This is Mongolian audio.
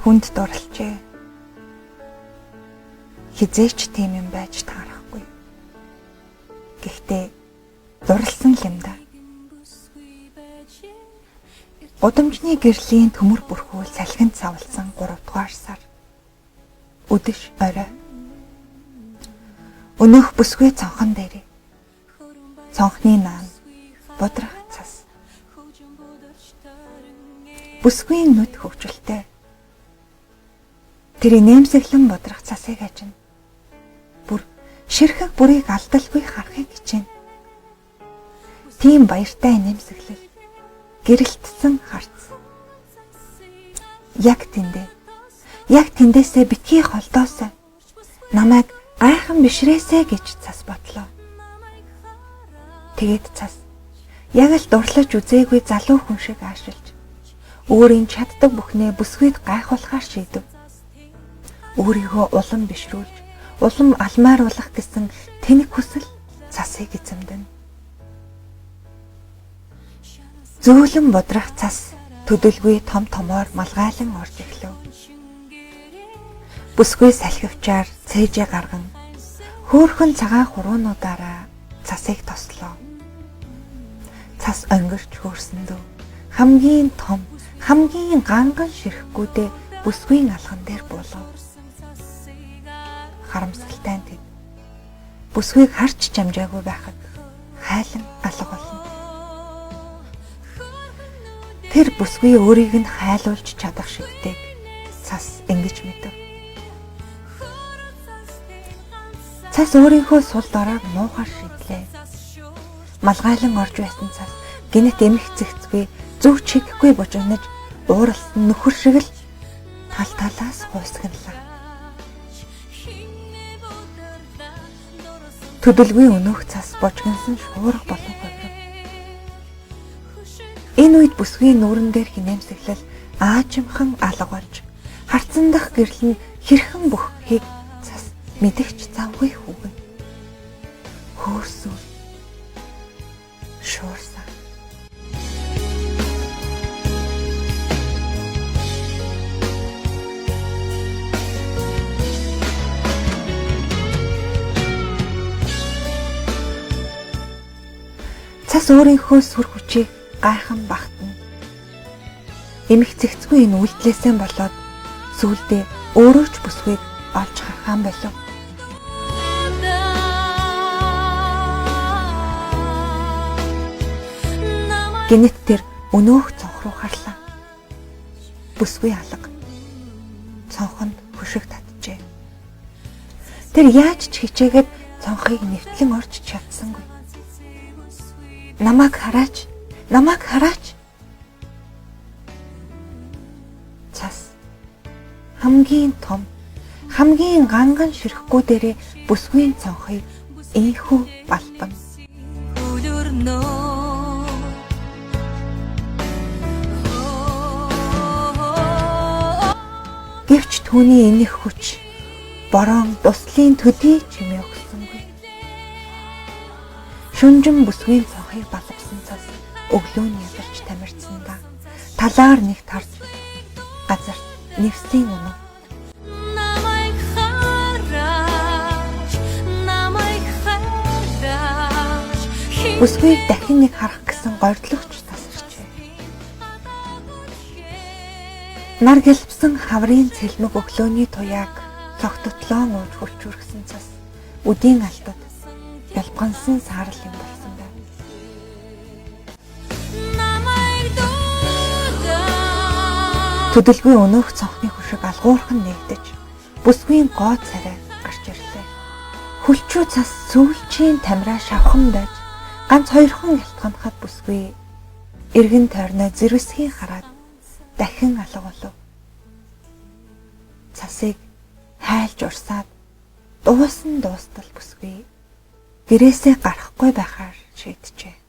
хүнд дурлжээ. Хизээч тийм юм байж таарахгүй. Гэхдээ дурлсан юм да. Удамжны гэрлийн төмөр бүрхүүл салхинд савлсан 3 дугаар сар. Үдэш орой. Өнөөх бүсгүй цонхон дээр. Цонхны наан бодрах цас. Бүсгүй нүд хөвчлөлтэй. Тэр нэмсэглэн бодрах цасыг ажина. Бүр ширхэг бүрийг алдалгүй харахыг хичээнэ. Тийм баяртай нэмсэглэл. Гэрэлтсэн харц. Яг тэндээсээ битгий холдоосоо намайг гайхан бишрээсэ гэж цас бодлоо. Тэгээд цас яг л дурлаж үзээгүй залуу хүн шиг аашилж өөрийн чаддаг бүхнээ бүсгүйд гайхуулахаар шийдэв. Өөрийгөө улам бишрүүлж, улам алмааруулах гэсэн тэнэг хүсэл цасыг эзэмдэнэ. Зөөлөн бодрах цас төдөлгүй том томоор малгайлан орж эхлэв. Бүсгүй салхивчаар цээжээ гарган хөөрхөн цагаан хуруунуудаараа цасыг тослоо. Цас онгирч хөөрсөндөө хамгийн том, хамгийн ганган ширхгүүдээ бүсгүйн алхан дээр буулгав. Харамсалтай нь бүсгүйг харч чамжаагүй байхад хайлан алга болно. Тэр бүсгүй өөрийг нь хайлуулж чадах шигтэйг цас ингэж мэдэв. Цас өөрийнхөө сул доройг муухай шидлээ. Малгайлан орж байсан цас гинэт эмх зэгцгүй зөв чигэхгүй бужигнаж ууралсан нөхөр шиг л тал талаас хуйсганлаа. Төдөлгүй өнөөх цас божигнсан шуурга болон говьров. Энэ үед бүсгийн нүүрэн дээр хинэмсэглэл аажимхан алга болж харцан дах гэрэл нь хэрхэн бүххийг цас мэдэгч завгүй хүүгэн. Хөөрсөв. Шуурсан. Цас өөрийнхөө сүр хүчийг гайхан багтана. Эмх зэгцгүй энэ үйлдэлээсээ болоод сүүлдээ өөрөө ч бүсгүйг олж харахаан болов. Гинэт тэр өнөөх цонх руу харлаа. Бүсгүй алга. Цонхонд хөшиг татжээ. Тэр яаж ч хичээгээд цонхыг нэвтлэн орж чадсангүй. Намайг хараач. Цас хамгийн том, хамгийн ганган ширхгүүдээрээ бүсгүйн цонхыг ийхүү балбан. Гэвч түүний энэх хүч борон дуслын төдий чимээ өгсөнгүй. Шүнжин бүсгүйн цонхыг балгасан цас өглөө нь ядарч тамирцсандаа талаар нэг тарж газар нэвслийн өнөө. Бүсгүйг дахин нэг харах гэсэн гордлогч тасарчээ. Нар гэлбсэн хаврын цэлмэг өглөөний туяаг цогттлоон ууж хурцургсан цас үдийн алдад ялгансан саарл юм болсон байна. Төдөлгүй өнөөх цонхны хөшиг алгуурхан нэгдэж бүсгүйн гоо царай гарч ирлээ. Хөлчүү цас сүүлчийн тамираа шавхан байж ганц хоёрхон ялтганахад бүсгүй эргэн тойрноо зэрвсгийн хараад дахин алга болов. Цасыг хайлж урсаад дуустал бүсгүй гэрээсээ гарахгүй байхаар шийджээ.